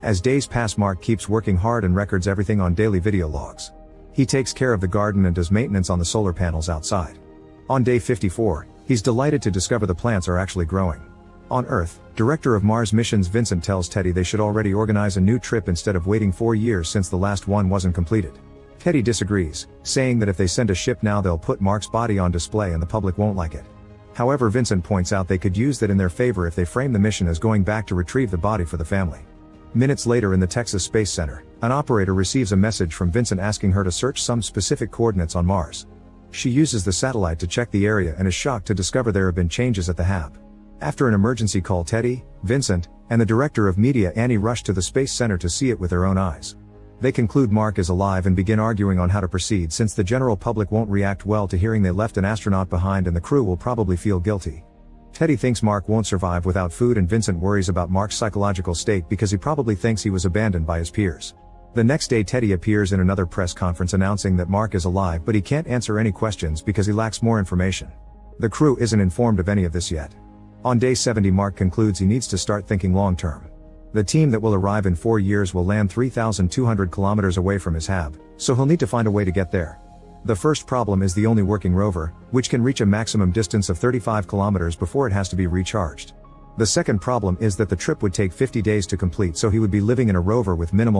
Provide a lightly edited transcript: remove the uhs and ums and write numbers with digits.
As days pass, Mark keeps working hard and records everything on daily video logs. He takes care of the garden and does maintenance on the solar panels outside. On day 54, he's delighted to discover the plants are actually growing. On Earth, Director of Mars missions Vincent tells Teddy they should already organize a new trip instead of waiting 4 years since the last one wasn't completed. Teddy disagrees, saying that if they send a ship now they'll put Mark's body on display and the public won't like it. However, Vincent points out they could use that in their favor if they frame the mission as going back to retrieve the body for the family. Minutes later in the Texas Space Center, an operator receives a message from Vincent asking her to search some specific coordinates on Mars. She uses the satellite to check the area and is shocked to discover there have been changes at the hab. After an emergency call, Teddy, Vincent, and the director of media Annie rush to the Space Center to see it with their own eyes. They conclude Mark is alive and begin arguing on how to proceed since the general public won't react well to hearing they left an astronaut behind and the crew will probably feel guilty. Teddy thinks Mark won't survive without food and Vincent worries about Mark's psychological state because he probably thinks he was abandoned by his peers. The next day Teddy appears in another press conference announcing that Mark is alive but he can't answer any questions because he lacks more information. The crew isn't informed of any of this yet. On day 70 Mark concludes he needs to start thinking long term. The team that will arrive in 4 years will land 3,200 kilometers away from his hab, so he'll need to find a way to get there. The first problem is the only working rover, which can reach a maximum distance of 35 kilometers before it has to be recharged. The second problem is that the trip would take 50 days to complete, so he would be living in a rover with minimal